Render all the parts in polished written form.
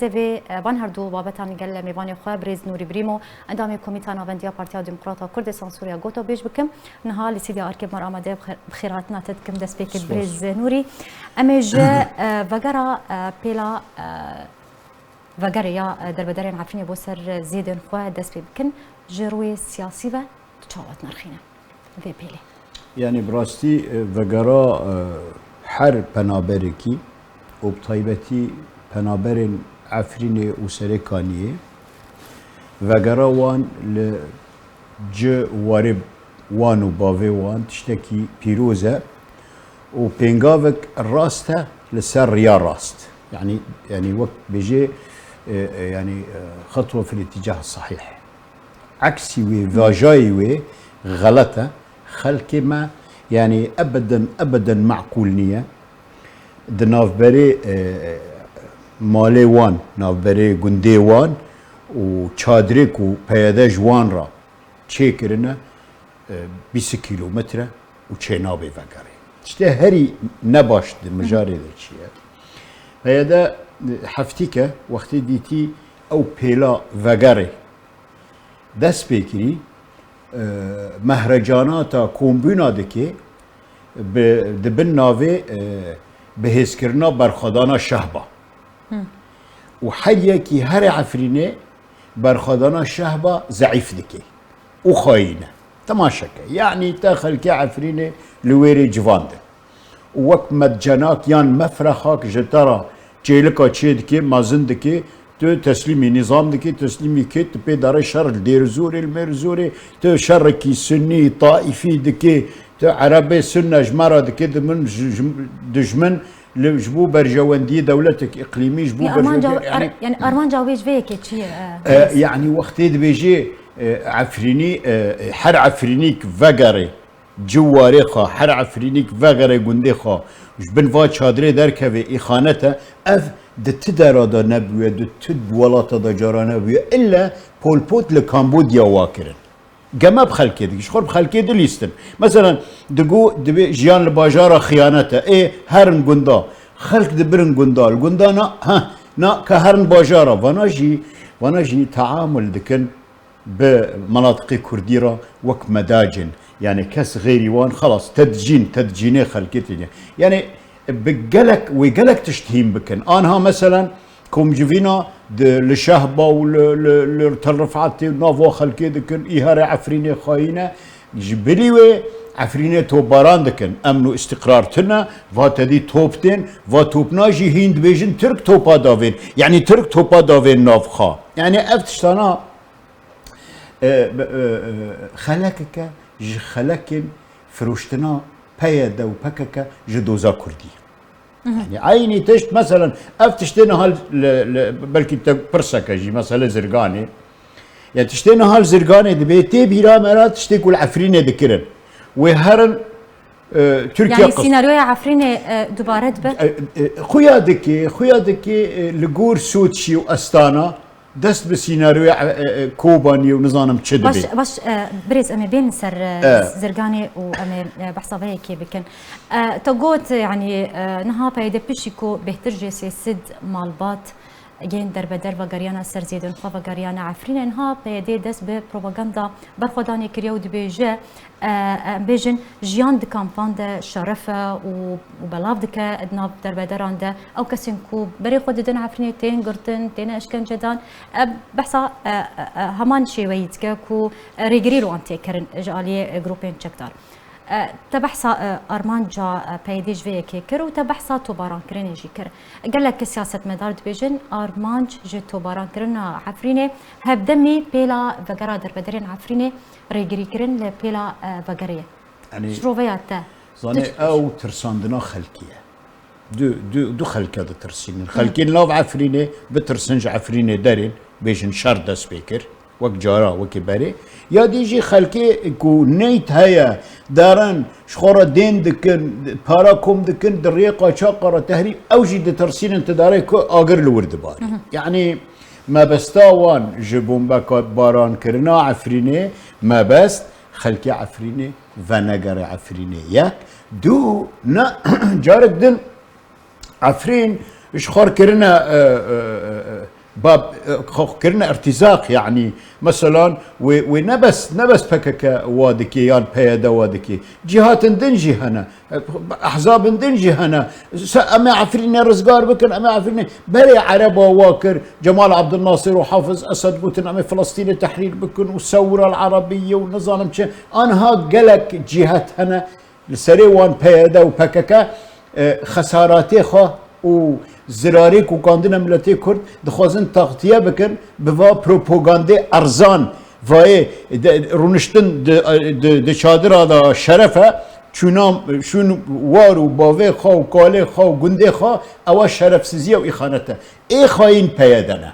سوی بانهردو بابتان گل میوانی خواه بریز نوری بریمو اندام کمیته ناوندیا پارتیا دموکراتا کردستان سوریا گوتو بیش بکم نها لسیدی آرکیب مر آماده بخیراتنا تدکم دست بکت بریز نوری امیج وگرا پیلا وگریا در بدرین عفنی بو سر زیدن خواه دست بکن جروی سیاسی و تشاوت نرخینه في بيلي يعني براستي وگرا هر پنابرکی و بطایبتی پنابرین عفرین و سرکانیه وگرا وان لج وارب وان و باوی وان تشتكي پیروزه و پنگاوک راسته لسر ريا راست يعني وقت بيجي يعني خطوه في الاتجاه الصحيح عكسي وفاجاي غلطه خلق ما يعني ابدا معقول نيه دنافبري مالي وان نافبري گوندي وان و چادريك و پیاده جوان را چه کرنه 20 کیلومتر و چه نابي وگره işte هري نباش مجاري ده چيه پیاده حفتيكه وقتی ديتي او پیلا وگره دست بكري مهرجاناتا کومبونا دکی دبن ناوی بهزکرنا برخدانا شهبا و هر یکی هر عفرینه برخدانا شهبا ضعیف دکی و خاینه تماشکه یعنی تا خلکی عفرینه لویری جوانده و وقت مدجناک یان مفرخاک جتارا چیلکا چی دکی مازن دکی تو تسلیمی نظام دکی تسلیمی که تو پیداره شر دیرزوری المرزوری تو شر کی سنی طائفی دکی تو عربی سنه جمرا دکی دمن دجمن لجبو برجواندی دولتك اقلیمی جبو برجواندی يعني ارمان جاويج فيك چیه يعني وقتی بيجي عفريني حر عفرينيك وگره جواری خا هر عفرینیک وگره گنده خا جبن وا چادره درکوی ایخانته اف دت درادا نبویه دت ولاتا دا جارا نبویه الا پولپوت لکامبودیا واکرن جمع بخلکه دیگه خور بخلکه دلیستن مثلا دگو دبی جیان لباجارا خیانته هرن گندا خلق دبرن گندال گندانا ها نا که هرن باجارا واناجي تعامل دكن بمناطق كرديرة وك مداجن يعني كاس غيري وان خلاص تدجيني خلقتني يعني بقلك ويقلك تشتهين بكن انها مثلا كوم جفينا لشهبه وللرفعات نافو خلقي دكن ايهار عفريني خاينه جبلي عفريني توباران دكن امنو استقرار تنا واتدي توبتين واتوبناجي هند بيجن ترك توبا دافين يعني ترك توبا دافين نافخا يعني افتشتانا خلقك خلقن فروشتنا پیاده و پککه جدوزا کردی يعني عيني تشت مثلا افتشتنا هال بلكي برسكه جي مثلا زرقاني يعني تشتنا هال زرقاني دبيتي بيرا مرات تشتي كل عفرينه ذكرن وهرن تركيا يعني سيناريو عفرينه دوباره به خويا دكي لغور سوتشي واستانا دست بسيناريو كوباني ونظام تشدبي باش بريز امي بين سر زرقاني وامي بحصابيه كي بكن تقوت يعني نها بايده بيشيكو بهترجي سد مالبات جين دربدر وغاريانا سر زيدن خو وغاريانا عفرين انها بايده دست ببروباغندا برخداني كريو دبيجه بيجن جيان د كامبان د شرفه وبلاف دك ادنا دربدران ده او كسنكو بري خود دن عفرين تين قرتن تين اشكن جدان بحصا همان شي ويتك كو ريغريلو انتي كرن جاليه جروبين تشكدار تبحثا ارمان جا بايديج في كيكر وتبحثا توباران كرين يجي كر قال لك سياسه مدار بيجن ارمان جي توباران كرنا عفرينه هبدمي بلا وغرا دربدرين عفرينه ريغري كرن لبلا وغريه يعني شروفيات زاني او ترساندنا خلقيه دو خلقه ترسين الخلقين لو عفرينه بترسنج عفرينه دارين بيجن شرد سبيكر وك جارا وك بري يا ديجي خلقي كو نيت هيا دارن شخورا دين دكن باراكم دكن دريقه شاقره تهري اوجي ترسين انت داري كو اجر الورد باري يعني ما بستاوان جبون باكات باران كرنا عفريني ما بس خلقي عفريني فنجر عفريني ياك دو نا جارك دن عفرين ايش خور كرنا باب كرنا ارتزاق يعني مثلا ونبس بكك وادكي يان بيدا وادكي جهات دنجي هنا احزاب دنجي هنا اما عفرين رزقار بكن اما عفرين بري عرب وواكر جمال عبد الناصر وحافظ اسد بوتن اما فلسطين التحرير بكن والثوره العربيه والنظام انا ها قلك جهات هنا لسريوان بيدا وبكك خساراتي خو وزراري كوكاندنا ملتي كرد دخوازن تغطية بكن بوا بروباغاندي ارزان فاي رونشتن د شادر هذا شرفه شونام شون وارو باوي خو كالي خو گندي خو او شرف سيزيه و اخانته اي خاين پيادنا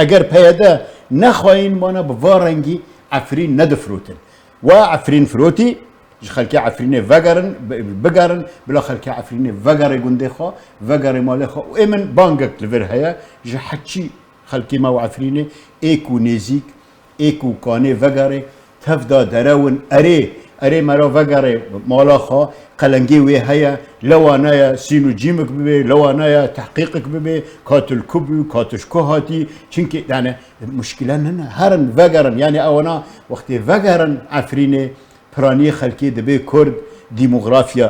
اگر پياده نخاين مانا بوارنگي عفرين ندفروتن و عفرين فروتي خلكي عفريني فقرن بقرن بلا خلكي عفريني فقري قندخا فقري مالخا وإمن بانجك لفرهايا جحتشي خلكي ما وعفريني ايكو نيزيك ايكو كاني فقري تفدا دراون اري مرا فقري مالخا قلنجي وهايا لو انايا سينو جيمك ببي لو انايا تحقيقك ببي كاتل كوبي كاتش كوهاتي چنكي يعني مشكلة هنا هرن فقرن يعني اونا وقت فقرن عفريني پرانی خلکی دبی کرد دیموغرافیا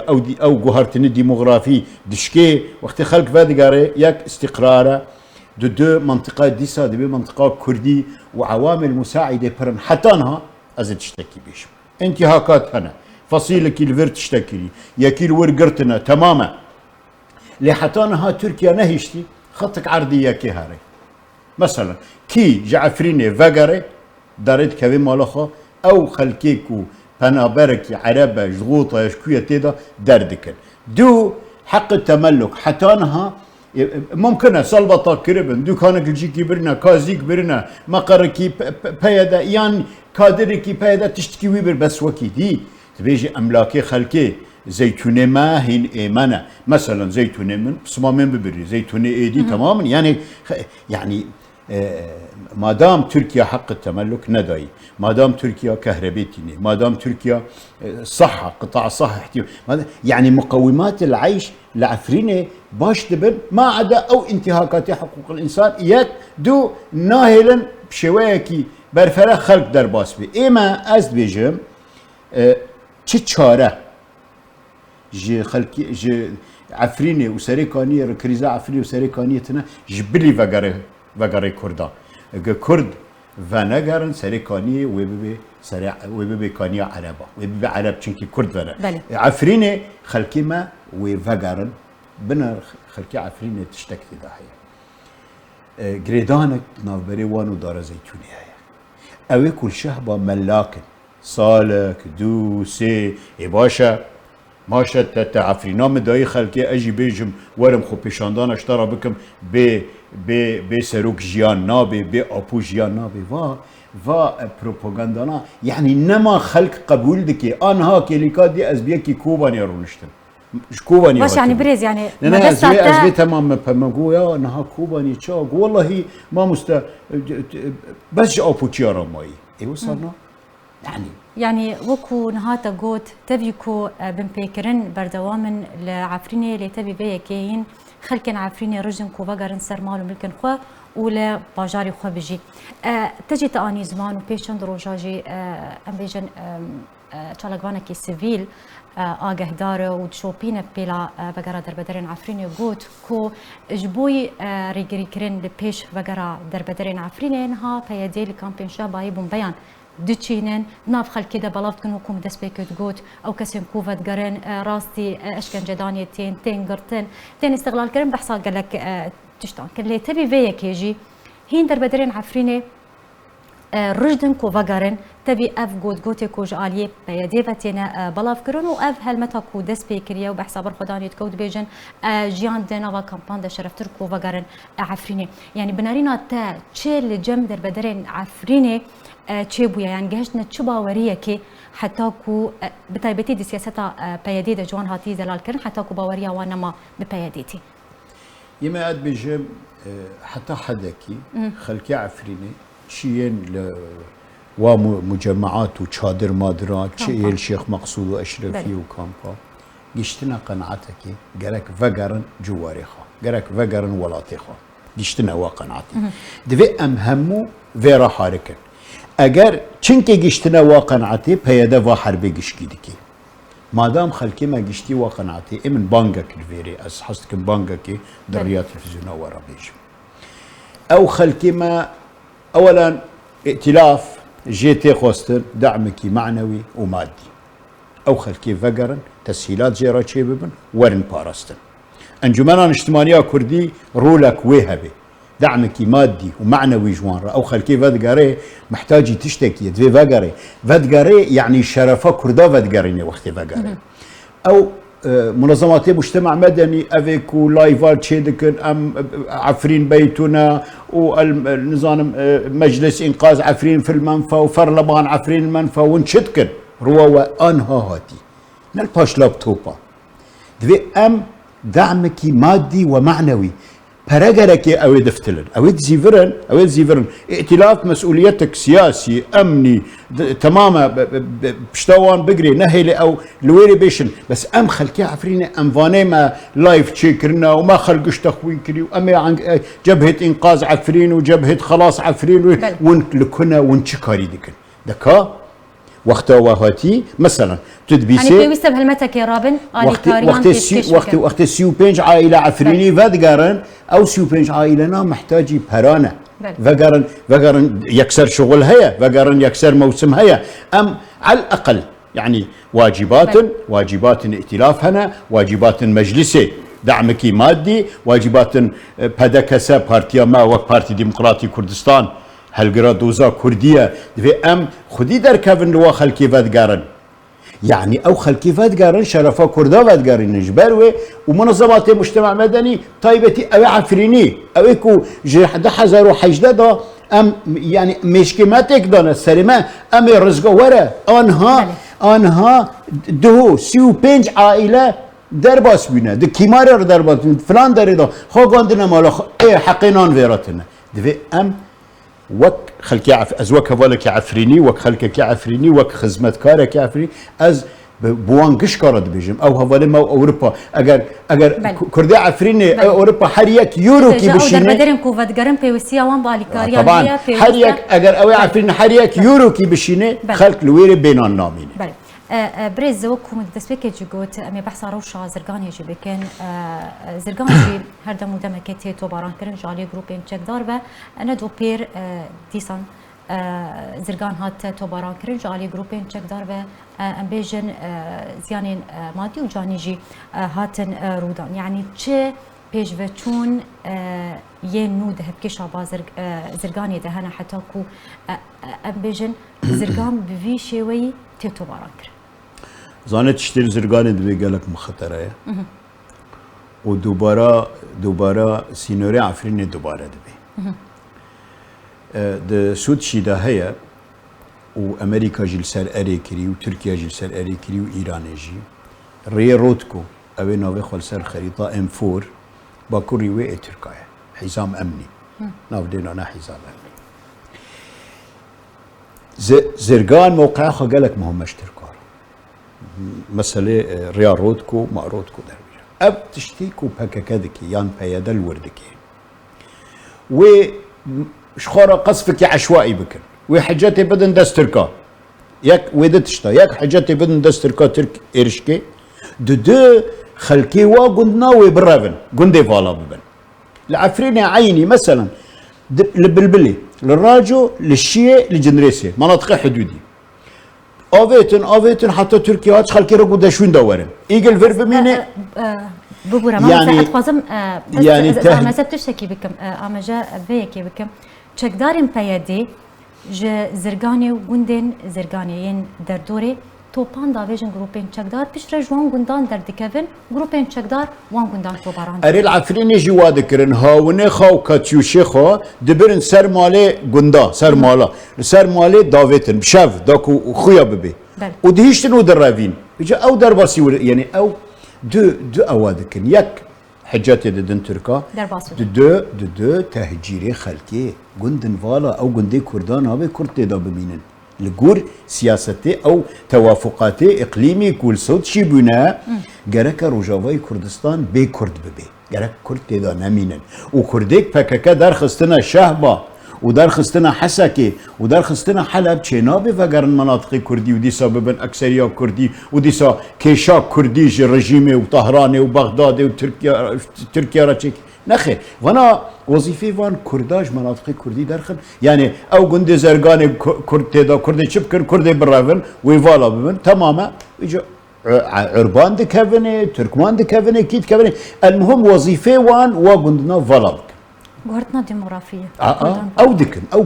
او گوهرتنی دیموغرافی دشکی وقتی خلق فادگاره یک استقراره دو منطقه دیسا دبی منطقه کردی و عوامل مساعده پرن حتی انها از تشتكي بيش انتهاكات هنا فصيلك الفير تشتكي يكيل ورقرتنا تماما لحتى انها تركيا نهشتي خطك عرضيه كي هاري مثلا كي جعفريني فقري دارت كوي مالخو او خلكيكو بنابرك عربة جغوطة شكوية تيدا دردكن دو حق التملك حتى انها ممكن سلبطة كربن دو كانك الجيكي برنا كازيك برنا مقركي بيدا يعني كادركي بيدا تشتكي ويبر بس وكي دي تبيجي املاكي خلكي زيتونة ما هين ايمانة مثلا زيتونة من صمامين ببري زيتونة ايدي تماما يعني ما دام تركيا حق التملك نداي ما دام تركيا كهربيتيني ما دام تركيا صحة قطاع صحة يعني مقومات العيش لعفرينه باش دبن ما عدا او انتهاكات حقوق الانسان يك دو ناهلا بشواكي برفرة خلق در باس بي اما از بيجم چه چاره جي خلقي جي عفرينه وسريكانية ركريزة عفرينه وسريكانية تنا جبلي وگره کردا کرد و نگرن سرکانی و ببی کانی عربا و ببی عرب چنکی کرد ونه عفرین خلکی ما و وگرن بنا خلکی عفرین تشتکتی داهی گریدانک نافبری وانو داره زیتونی هیا اوی کل شهبا ملاکن سالک دو سه باشا ماشا تعفرينا مداي خلقي اجي بيجم ورم خو بيشاندان اشترى بكم بي سروك جيان نابي بي ابو جيان نابي va propagandana يعني نما خلق قبول دكي انها كيليكات دي ازبيكي كوباني رونشتن كوباني باش يعني بريز يعني انا ازبي تمام بمقويا انها كوباني تشاق والله ما بس ابو تشارا ماي اي وصلنا يعني وكو نهاتا قوت تبيكو بمبيكرن بردوامن لعفريني لتبي بيا كاين خلكن عفريني رجن كو بقرن سر مالو ملكن خوا ولا باجاري خوا بيجي تجي تاني زمان وبيشن دروجاجي ام بيجن تشالقوانا كي سيفيل آگه داره و تشوبینه پیلا بگرا در بدرین عفرینی گوت کو جبوی ریگری کرن لپیش بگرا در بدرین عفرینی انها پیادی لکامپین شابایی بون بیان دچینن ناف خلکی ده بلافت کن حکومت دست بکت گوت او کسی کوفت گرن راستی اشکن جدانی تین گرتن تین استغلال کرن بحثا قالك تشتان كل تبي فيا كيجي هين در بدرين عفرينه رجدن كو فقرن تبي اف جوتي كو جاليه بيديفتنا بلاف كرن و اف هلمتا كو دس بيكريا وبحساب الخداني تكود بيجن جيان دينا كامبان دا شرفتر كو فقرن عفرينه يعني بنارينا تا تشيل جم در بدرين عفرينه تشيبويا يعني جهشنا تشباوريه كي حتى كو بتايبتي دي سياستا بيدي دا جوان هاتي زلال كرن حتى كو باوريا وانا ما ببيديتي يما قد بيجم حتى حداكي خلكي عفريني شيين ومجمعات وشادر مادرات شيء الشيخ مقصود واشرفي وكامبا گشتنا قناعتك قالك فقرن جواريخا قالك فقرن ولاتيخا گشتنا وقناعتي دفي ام همو فيرا حاركن اگر چنكي گشتنا وقناعتي بيدا و حربي گشكي دكي مادام خلكي ما گشتي وقناعتي من بانجك الفيري از حستكم بانجك دريا تلفزيون ورا بيج او خلكي ما اولا ائتلاف جيتي خوستر دعمك معنوي ومادي او خلكي فقرن تسهيلات جيرا تشيببن ورن باراستن انجمنان اجتماعية كردي رولك وهبي دعمك مادي ومعنوي جوان او خلكي فدقاري محتاجي تشتكي دفي فقري فدقاري يعني شرفه كردا فدقاريني وقت فقري او منظمات مجتمع مدني افيكو لايفال تشيدكن ام عفرين بيتنا والنظام مجلس انقاذ عفرين في المنفى وفرلبان عفرين المنفى ونشتكن روا انها هاتي نالباش لابتوبا دفي ام دعمك مادي ومعنوي برجرك او دفتلن او زيفرن ائتلاف مسؤوليتك سياسي امني تماما بشتوان بقري نهيلي او لويري بيشن بس ام خلكي عفريني ام فاني ما لايف تشيكرنا وما خلقش تخوين كري وامي عن جبهه انقاذ عفرين وجبهه خلاص عفرين ونلكنا ونشكاري دكن دكا وقتها وهاتي مثلا تدبيسي يعني بيوسب هلمتك يا رابن وقت سيوبينج عائله عفريني فدقرن او سيوبينج عائلنا محتاجي برانا فقرن يكسر شغل هيا فقرن يكسر موسم هيا ام على الاقل يعني واجبات ائتلاف هنا واجبات مجلسي دعمك مادي واجبات بدكسه بارتيا ما وك بارتي ديمقراطي كردستان هالقرا دوزا كرديه دفي ام خدي در كافن لوا خلكي فدقارن يعني او خلكي فدقارن شرفا كردا فدقارن نجبروي ومنظمات مجتمع مدني طيبتي او عفريني او اكو جحد حزر وحجدة ام يعني مشكماتك دانا السلمة ام رزقا ورا انها دهو سيو بينج عائله درباس بينا د كيمار درباس فلان دريدا خو غاندنا مالا اي حقينان فيراتنا دفي ام وك خلكي ازوك هذولك عفريني وك خلكك عفريني وك خدمتكارك عفريني از بوانقش كارد بيجم او هذول ما اوروبا اگر كردي عفريني اوروبا حريك يورو كي بشينه او بدرن كوفد غرم بيوسيا وان باليكاريا طبعا حريك اگر او عفريني حريك يورو كي بشينه خلك لويري بينان نامين بريز وكم دسبيك جوت امي بحث روشا زرقاني جي بكن زرقاني هردا مدمكتي تو باران كرن جالي جروبين تشيك داربا انا دو بير ديسان زرقان هات تو باران كرن جالي جروبين تشيك داربا ام بيجن زيانين مادي وجاني جي هاتن رودان يعني تشي بيج فتون ينو دهب كيشا بازر زرقاني دهنا حتى كو ام بيجن زرقان بفي شوي تيتو باران كرن زانت تشتري زرقاني دبي قالك مخطرة ودوبارا سينوري عفريني دوبارا دبي د سود شيدا هي وامريكا جيل سر اريكري وتركيا جيل سر اريكري وايران جي ري روتكو اوي نوفي خول سر خريطه ام 4 باكوري وي تركيا حزام امني ناف دينا انا حزام امني زرقان موقعها قالك ما همش تركار مسألة ريا رودكو ما رودكو دربيا اب تشتيكو بككدكي يان بيادا الوردكي و شخورة قصفك عشوائي بكن وحاجاتي بدن دستركا ياك ويدا تشتا ياك حاجاتي بدن دستركا ترك إرشكي دو خلكي وا قندنا وبرافن قندي فالا ببن العفريني عيني مثلا للبلبلي للراجو للشيء للجنريسي مناطق حدودي اوفيتن حتى تركيا هاتش خلكي رقو داشوين دورن ايجل فيرف ميني ببورا ما يعني اتخوازم بس يعني ما سبتشتكي بكم اما جا فيكي بكم تشكدارين بيادي ج زرقاني وغندين زرقانيين دردوري توبان دافيجن جروبين تشكدار بيش رجوان غندان دردكفن جروبين تشكدار وان غندان توباران اري العفريني جوا دكرن هاونه خو كاتيوشي خو دبرن سر مالي غندا سر مالا سر مالي دافيتن بشاف داكو خويا ببي ودهيشتن ودرافين بيجا او درباسي يعني او دو اوادكن ياك حجاتي ددن تركا دو تهجيري خلكي غندن فالا او غندي كردان ابي كرتي دا بمينن لجور سياستي او توافقاتي اقليمي كل صوت شي بنا جرك روجافاي كردستان بي كرد ببي جرك كرد تدا نمينن وكرديك فكك دار خستنا شهبه ودار خستنا حسكي ودار خستنا حلب تشينابي فقر المناطق كردي وديسا ببن اكثريه كردي وديسا كيشا كردي رجيمي وطهراني وبغدادي وتركيا راتشيك نخير وانا وظيفي وان كرداج مناطق كردي درخل يعني او جندي زرقاني كرد تدا كردي شبكر كردي برافن ويفالا ببن تماما يجو عربان دي كافني تركمان دي كافني كيت كافني المهم وظيفي وان وجندنا فالابك جهرتنا ديموغرافية او دكن او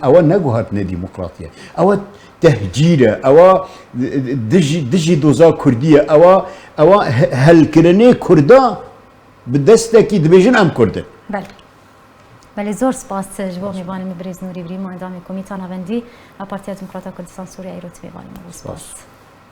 او نجهرتنا ديمقراطية او تهجيرة او دجي دوزا كردية او هالكرني كردا بدستكي دبيجن ام كردن بله زور سپاس جبو میوان مبرز نوری بری ما اندام کمیته نوندی پارتیا دموکرات کردستان سوریه ایروت میوان سپاس